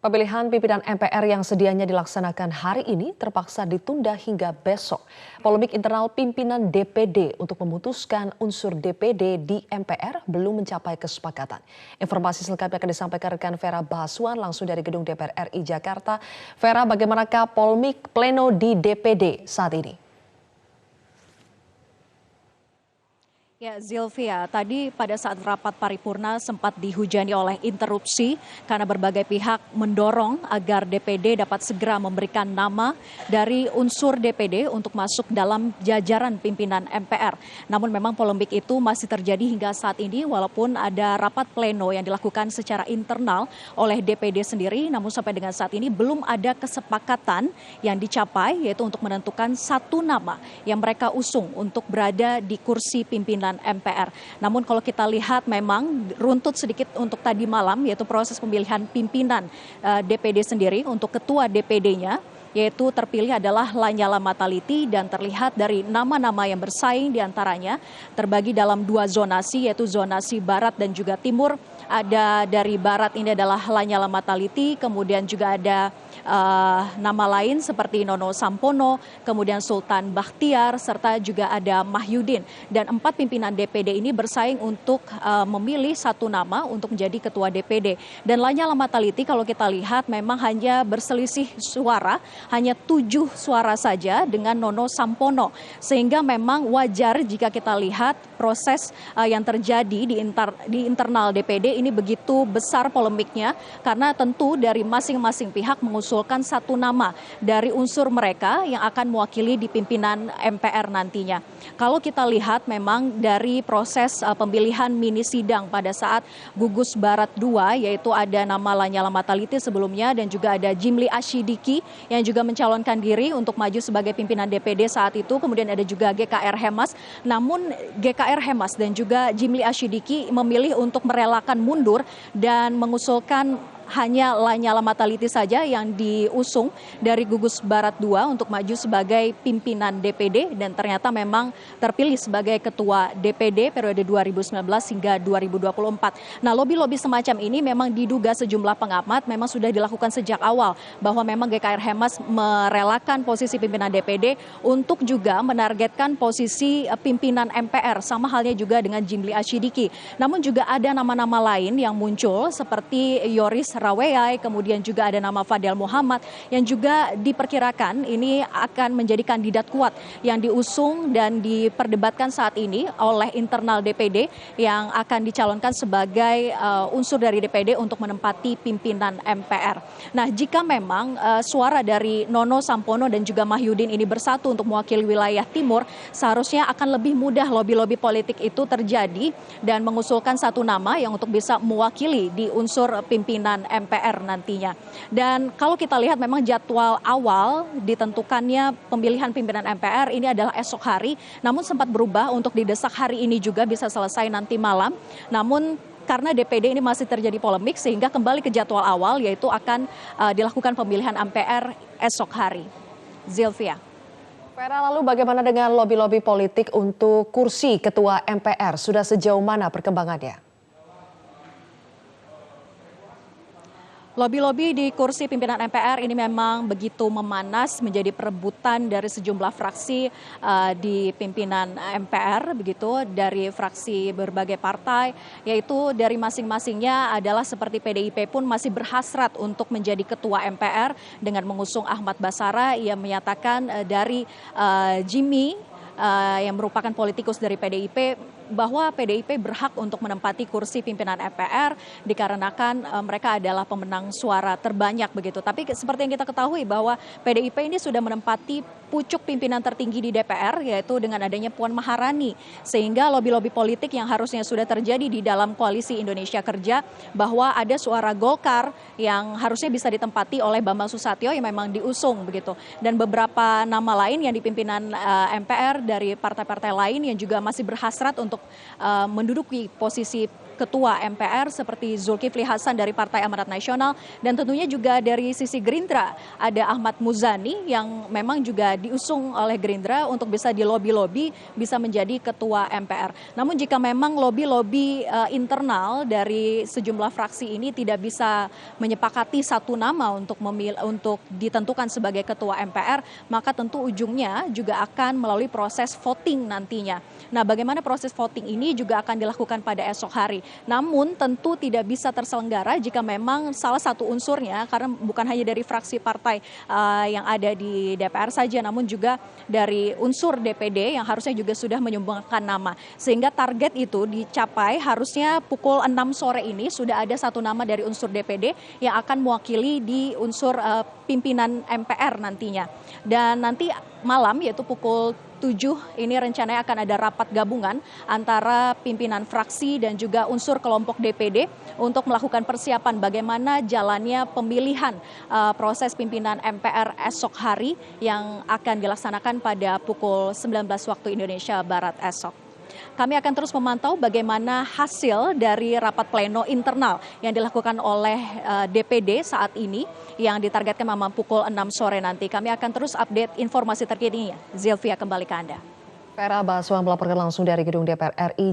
Pemilihan pimpinan MPR yang sedianya dilaksanakan hari ini terpaksa ditunda hingga besok. Polemik internal pimpinan DPD untuk memutuskan unsur DPD di MPR belum mencapai kesepakatan. Informasi selengkapnya akan disampaikan rekan Vera Bahaswan langsung dari Gedung DPR RI Jakarta. Vera, bagaimanakah polemik pleno di DPD saat ini? Ya, Zilvia, tadi pada saat rapat paripurna sempat dihujani oleh interupsi karena berbagai pihak mendorong agar DPD dapat segera memberikan nama dari unsur DPD untuk masuk dalam jajaran pimpinan MPR. Namun memang polemik itu masih terjadi hingga saat ini walaupun ada rapat pleno yang dilakukan secara internal oleh DPD sendiri, namun sampai dengan saat ini belum ada kesepakatan yang dicapai yaitu untuk menentukan satu nama yang mereka usung untuk berada di kursi pimpinan MPR. Namun kalau kita lihat memang runtut sedikit untuk tadi malam yaitu proses pemilihan pimpinan DPD sendiri untuk ketua DPD-nya yaitu terpilih adalah Lanyala Mataliti dan terlihat dari nama-nama yang bersaing diantaranya terbagi dalam dua zonasi yaitu zonasi barat dan juga timur. Ada dari barat ini adalah Lanyala Mataliti, kemudian juga ada nama lain seperti Nono Sampono, kemudian Sultan Bakhtiar, serta juga ada Mahyudin. Dan 4 pimpinan DPD ini bersaing untuk memilih satu nama untuk menjadi ketua DPD. Dan Lanyala Mataliti kalau kita lihat memang hanya berselisih suara, hanya 7 suara saja dengan Nono Sampono. Sehingga memang wajar jika kita lihat proses yang terjadi di internal DPD ini begitu besar polemiknya karena tentu dari masing-masing pihak mengusulkan satu nama dari unsur mereka yang akan mewakili di pimpinan MPR nantinya. Kalau kita lihat memang dari proses pemilihan mini sidang pada saat Gugus Barat 2 yaitu ada nama Lanyala Mataliti sebelumnya dan juga ada Jimli Asyidiki yang juga mencalonkan diri untuk maju sebagai pimpinan DPD saat itu. Kemudian ada juga GKR Hemas. Namun GKR Hemas dan juga Jimli Asyidiki memilih untuk merelakan mundur dan mengusulkan hanya Lanyala Mataliti saja yang diusung dari Gugus Barat 2 untuk maju sebagai pimpinan DPD dan ternyata memang terpilih sebagai ketua DPD periode 2019 hingga 2024. Nah, lobi-lobi semacam ini memang diduga sejumlah pengamat memang sudah dilakukan sejak awal bahwa memang GKR Hemas merelakan posisi pimpinan DPD untuk juga menargetkan posisi pimpinan MPR sama halnya juga dengan Jimli Asyidiki. Namun juga ada nama-nama lain yang muncul seperti Yoris Raweyai, kemudian juga ada nama Fadel Muhammad yang juga diperkirakan ini akan menjadi kandidat kuat yang diusung dan diperdebatkan saat ini oleh internal DPD yang akan dicalonkan sebagai unsur dari DPD untuk menempati pimpinan MPR. Nah, jika memang suara dari Nono Sampono dan juga Mahyudin ini bersatu untuk mewakili wilayah timur, seharusnya akan lebih mudah lobi-lobi politik itu terjadi dan mengusulkan satu nama yang untuk bisa mewakili di unsur pimpinan MPR nantinya. Dan kalau kita lihat memang jadwal awal ditentukannya pemilihan pimpinan MPR ini adalah esok hari, namun sempat berubah untuk didesak hari ini juga bisa selesai nanti malam. Namun karena DPD ini masih terjadi polemik sehingga kembali ke jadwal awal yaitu akan dilakukan pemilihan MPR esok hari. Zilvia. Vera, lalu bagaimana dengan lobi-lobi politik untuk kursi ketua MPR? Sudah sejauh mana perkembangannya? Lobi-lobi di kursi pimpinan MPR ini memang begitu memanas menjadi perebutan dari sejumlah fraksi di pimpinan MPR begitu dari fraksi berbagai partai yaitu dari masing-masingnya adalah seperti PDIP pun masih berhasrat untuk menjadi ketua MPR dengan mengusung Ahmad Basara. Ia menyatakan dari Jimmy yang merupakan politikus dari PDIP bahwa PDIP berhak untuk menempati kursi pimpinan MPR dikarenakan mereka adalah pemenang suara terbanyak begitu. Tapi seperti yang kita ketahui bahwa PDIP ini sudah menempati pucuk pimpinan tertinggi di DPR yaitu dengan adanya Puan Maharani. Sehingga lobi-lobi politik yang harusnya sudah terjadi di dalam koalisi Indonesia Kerja bahwa ada suara Golkar yang harusnya bisa ditempati oleh Bambang Susatyo yang memang diusung begitu. Dan beberapa nama lain yang di pimpinan MPR dari partai-partai lain yang juga masih berhasrat untuk menduduki posisi ketua MPR seperti Zulkifli Hasan dari Partai Amanat Nasional, dan tentunya juga dari sisi Gerindra ada Ahmad Muzani yang memang juga diusung oleh Gerindra untuk bisa dilobi-lobi bisa menjadi ketua MPR. Namun jika memang lobi-lobi internal dari sejumlah fraksi ini tidak bisa menyepakati satu nama untuk ditentukan sebagai ketua MPR, maka tentu ujungnya juga akan melalui proses voting nantinya. Nah, bagaimana proses voting ini juga akan dilakukan pada esok hari. Namun tentu tidak bisa terselenggara jika memang salah satu unsurnya, karena bukan hanya dari fraksi partai yang ada di DPR saja, namun juga dari unsur DPD yang harusnya juga sudah menyumbangkan nama. Sehingga target itu dicapai harusnya pukul 6 sore ini sudah ada satu nama dari unsur DPD yang akan mewakili di unsur pimpinan MPR nantinya. Dan nanti malam yaitu pukul 7 ini rencananya akan ada rapat gabungan antara pimpinan fraksi dan juga unsur kelompok DPD untuk melakukan persiapan bagaimana jalannya pemilihan proses pimpinan MPR esok hari yang akan dilaksanakan pada pukul 19 waktu Indonesia Barat esok. Kami akan terus memantau bagaimana hasil dari rapat pleno internal yang dilakukan oleh DPD saat ini yang ditargetkan memang pukul 6 sore nanti. Kami akan terus update informasi terkininya. Zilvia, kembali ke Anda. Vera Baswa melaporkan langsung dari gedung DPR RI.